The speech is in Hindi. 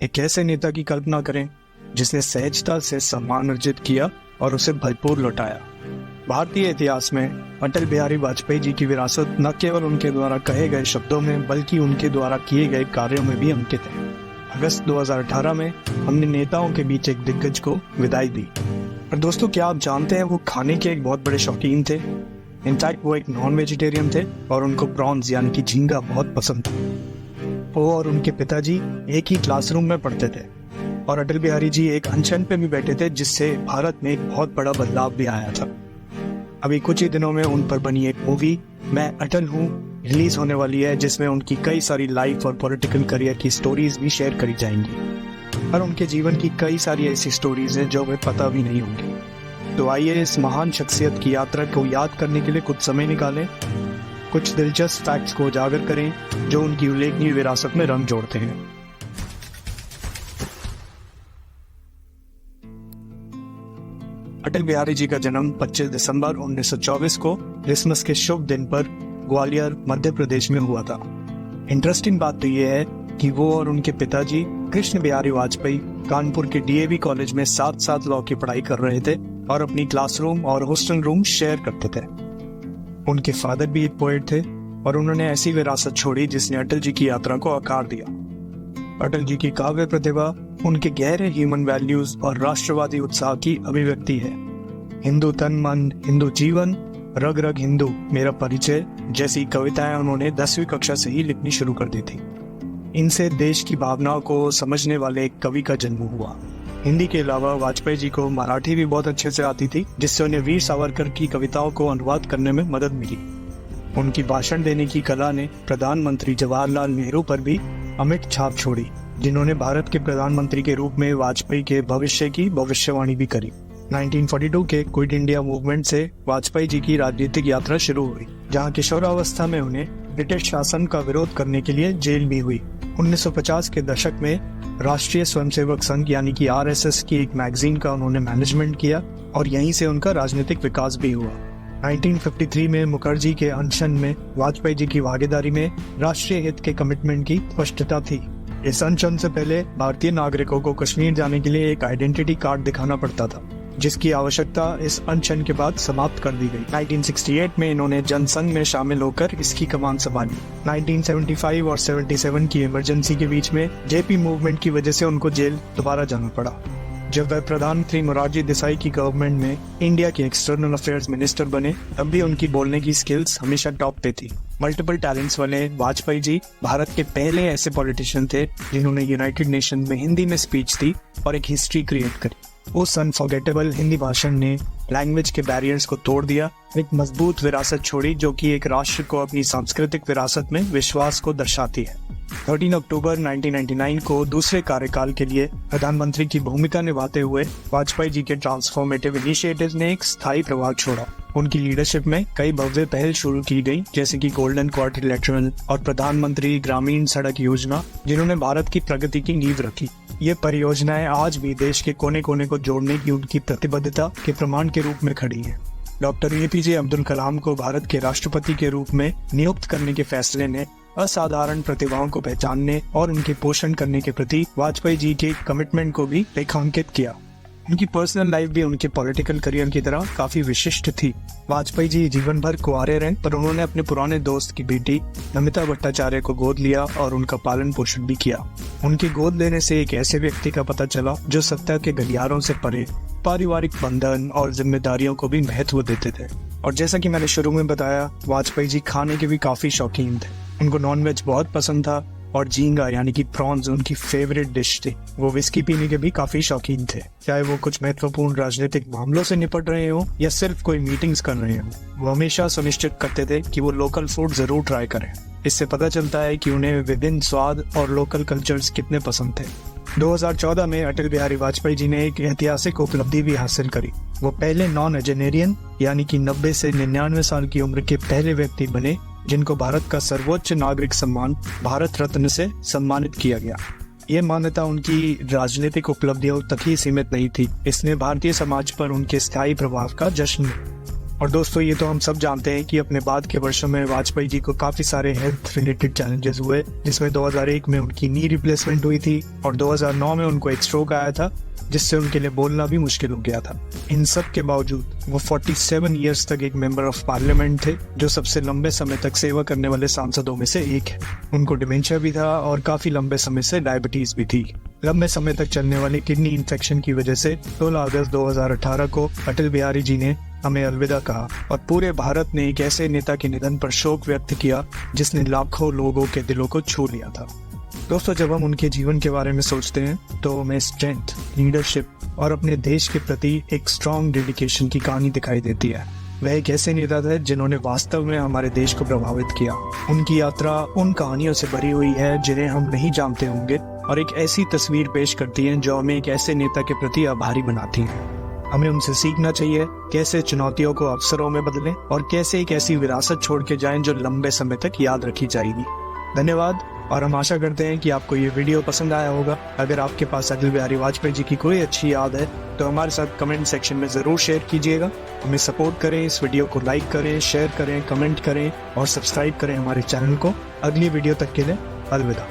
एक ऐसे नेता की कल्पना करें जिसने सहजता से सम्मान अर्जित किया और उसे भरपूर लौटाया। भारतीय इतिहास में अटल बिहारी वाजपेयी जी की विरासत न केवल उनके द्वारा कहे गए शब्दों में बल्कि उनके द्वारा किए गए कार्यों में भी अंकित है। अगस्त 2018 में हमने नेताओं के बीच एक दिग्गज को विदाई दी। और दोस्तों, क्या आप जानते हैं वो खाने के एक बहुत बड़े शौकीन थे। इनफैक्ट वो एक नॉन वेजिटेरियन थे और उनको प्रॉन्स यानी कि झींगा बहुत पसंद था। वो और उनके पिताजी एक ही क्लासरूम में पढ़ते थे और अटल बिहारी जी एक अनशन पे भी बैठे थे, जिससे भारत में एक बहुत बड़ा बदलाव भी आया था। अभी कुछ ही दिनों में उन पर बनी एक मूवी मैं अटल हूँ रिलीज होने वाली है, जिसमें उनकी कई सारी लाइफ और पॉलिटिकल करियर की स्टोरीज भी शेयर करी जाएंगी और उनके जीवन की कई सारी ऐसी स्टोरीज हैं जो हमें पता भी नहीं होंगी। तो आइए इस महान शख्सियत की यात्रा को याद करने के लिए कुछ समय निकालें, कुछ दिलचस्प फैक्ट्स को उजागर करें जो उनकी उल्लेखनीय विरासत में रंग जोड़ते हैं। अटल बिहारी जी का जन्म 25 दिसंबर 1924 को क्रिसमस के शुभ दिन पर ग्वालियर मध्य प्रदेश में हुआ था। इंटरेस्टिंग बात तो यह है कि वो और उनके पिताजी कृष्ण बिहारी वाजपेयी कानपुर के डीएवी कॉलेज में साथ साथ लॉ की पढ़ाई कर रहे थे और अपनी क्लासरूम और हॉस्टल रूम शेयर करते थे। उनके फादर भी एक पोएट थे और उन्होंने ऐसी विरासत छोड़ी जिसने अटल जी की यात्रा को आकार दिया। अटल जी की काव्य प्रतिभा उनके गहरे ह्यूमन वैल्यूज और राष्ट्रवादी उत्साह की अभिव्यक्ति है। हिंदू तन मन, हिंदू जीवन, रग रग हिंदू, मेरा परिचय जैसी कविताएं उन्होंने 10वीं कक्षा से ही लिखनी शुरू कर दी थी। इनसे देश की भावनाओं को समझने वाले एक कवि का जन्म हुआ। हिंदी के अलावा वाजपेयी जी को मराठी भी बहुत अच्छे से आती थी, जिससे उन्हें वीर सावरकर की कविताओं को अनुवाद करने में मदद मिली। उनकी भाषण देने की कला ने प्रधानमंत्री जवाहरलाल नेहरू पर भी अमिट छाप छोड़ी, जिन्होंने भारत के प्रधानमंत्री के रूप में वाजपेयी के भविष्य की भविष्यवाणी भी करी। 1942 के क्विट इंडिया मूवमेंट से वाजपेयी जी की राजनीतिक यात्रा शुरू हुई, जहां किशोरावस्था में उन्हें ब्रिटिश शासन का विरोध करने के लिए जेल भी हुई। 1950 के दशक में राष्ट्रीय स्वयंसेवक संघ यानी कि आरएसएस की एक मैगजीन का उन्होंने मैनेजमेंट किया और यहीं से उनका राजनीतिक विकास भी हुआ। 1953 में मुखर्जी के अनशन में वाजपेयी जी की भागीदारी में राष्ट्रीय हित के कमिटमेंट की स्पष्टता थी। इस अनशन से पहले भारतीय नागरिकों को कश्मीर जाने के लिए एक आइडेंटिटी कार्ड दिखाना पड़ता था, जिसकी आवश्यकता इस अनशन के बाद समाप्त कर दी गई। 1968 में इन्होंने जनसंघ में शामिल होकर इसकी कमान संभाली। 1975 और 77 की इमरजेंसी के बीच में जेपी मूवमेंट की वजह से उनको जेल दोबारा जाना पड़ा। जब वह प्रधानमंत्री मोरारजी देसाई की गवर्नमेंट में इंडिया के एक्सटर्नल अफेयर्स मिनिस्टर बने, तब भी उनकी बोलने की स्किल्स हमेशा टॉप पे थी। मल्टीपल टैलेंट्स वाले वाजपेयी जी भारत के पहले ऐसे पॉलिटिशियन थे जिन्होंने यूनाइटेड नेशन में हिंदी में स्पीच दी और एक हिस्ट्री क्रिएट करी। उस अनफॉरगेटेबल हिंदी भाषण ने लैंग्वेज के बैरियर्स को तोड़ दिया, एक मजबूत विरासत छोड़ी जो कि एक राष्ट्र को अपनी सांस्कृतिक विरासत में विश्वास को दर्शाती है। 13 अक्टूबर 1999 को दूसरे कार्यकाल के लिए प्रधानमंत्री की भूमिका निभाते हुए वाजपेयी जी के ट्रांसफॉर्मेटिव इनिशिएटिव्स ने एक स्थायी प्रभाव छोड़ा। उनकी लीडरशिप में कई भव्य पहल शुरू की गई, जैसे कि गोल्डन क्वाड्रिलेटरल और प्रधानमंत्री ग्रामीण सड़क योजना, जिन्होंने भारत की प्रगति की नींव रखी। ये परियोजनाएं आज भी देश के कोने कोने को जोड़ने की उनकी प्रतिबद्धता के प्रमाण के रूप में खड़ी हैं। डॉक्टर एपीजे अब्दुल कलाम को भारत के राष्ट्रपति के रूप में नियुक्त करने के फैसले ने असाधारण प्रतिभाओं को पहचानने और उनके पोषण करने के प्रति वाजपेयी जी के कमिटमेंट को भी रेखांकित किया। उनकी पर्सनल लाइफ भी उनके पॉलिटिकल करियर की तरह काफी विशिष्ट थी। वाजपेयी जी जीवन भर कुंवारे रहे, पर उन्होंने अपने पुराने दोस्त की बेटी नमिता भट्टाचार्य को गोद लिया और उनका पालन पोषण भी किया। उनकी गोद लेने से एक ऐसे व्यक्ति का पता चला जो सत्ता के गलियारों से परे पारिवारिक बंधन और जिम्मेदारियों को भी महत्व देते थे। और जैसा कि मैंने शुरू में बताया, वाजपेयी जी खाने के भी काफी शौकीन थे। उनको नॉनवेज बहुत पसंद था और झींगा यानी कि प्रॉन्स उनकी फेवरेट डिश थी। वो विस्की पीने के भी काफी शौकीन थे, चाहे वो कुछ महत्वपूर्ण राजनीतिक मामलों से निपट रहे हो या सिर्फ कोई मीटिंग्स कर रहे हो। वो हमेशा सुनिश्चित करते थे कि वो लोकल फूड जरूर ट्राई करें। इससे पता चलता है कि उन्हें विभिन्न स्वाद और लोकल कल्चर्स कितने पसंद थे। 2014 में अटल बिहारी वाजपेयी जी ने एक ऐतिहासिक उपलब्धि भी हासिल करी। वो पहले नॉन एजेनेरियन यानी कि 90 से 99 साल की उम्र के पहले व्यक्ति बने जिनको भारत का सर्वोच्च नागरिक सम्मान भारत रत्न से सम्मानित किया गया। ये मान्यता उनकी राजनीतिक उपलब्धियों तक ही सीमित नहीं थी, इसने भारतीय समाज पर उनके स्थायी प्रभाव का जश्न। और दोस्तों ये तो हम सब जानते हैं कि अपने बाद के वर्षों में वाजपेयी जी को काफी सारे हेल्थ रिलेटेड चैलेंजेस हुए, जिसमें 2001 में उनकी नी रिप्लेसमेंट हुई थी और 2009 में उनको एक स्ट्रोक आया था, जिससे उनके लिए बोलना भी मुश्किल हो गया था। इन सब के बावजूद वो 47 ईयर्स तक एक मेंबर ऑफ पार्लियामेंट थे, जो सबसे लंबे समय तक सेवा करने वाले सांसदों में से एक है। उनको डिमेंशिया भी था और काफी लंबे समय से डायबिटीज भी थी। लंबे समय तक चलने वाली किडनी इन्फेक्शन की वजह से 16 अगस्त 2018 को अटल बिहारी जी ने हमें अलविदा कहा और पूरे भारत ने एक ऐसे नेता के निधन पर शोक व्यक्त किया जिसने लाखों लोगों के दिलों को छू लिया था। दोस्तों जब हम उनके जीवन के बारे में सोचते हैं तो हमें स्ट्रेंथ, लीडरशिप और अपने देश के प्रति एक स्ट्रॉन्ग डेडिकेशन की कहानी दिखाई देती है। वह एक ऐसे नेता थे जिन्होंने वास्तव में हमारे देश को प्रभावित किया। उनकी यात्रा उन कहानियों से भरी हुई है जिन्हें हम नहीं जानते होंगे और एक ऐसी तस्वीर पेश करती है जो हमें एक ऐसे नेता के प्रति आभारी बनाती है। हमें उनसे सीखना चाहिए कैसे चुनौतियों को अवसरों में बदलें और कैसे एक ऐसी विरासत छोड़ के जाएं जो लंबे समय तक याद रखी जाएगी। धन्यवाद और हम आशा करते हैं कि आपको ये वीडियो पसंद आया होगा। अगर आपके पास अटल बिहारी वाजपेयी जी की कोई अच्छी याद है तो हमारे साथ कमेंट सेक्शन में जरूर शेयर कीजिएगा। हमें सपोर्ट करें, इस वीडियो को लाइक करें, शेयर करें, कमेंट करें और सब्सक्राइब करें हमारे चैनल को। अगली वीडियो तक के लिए अलविदा।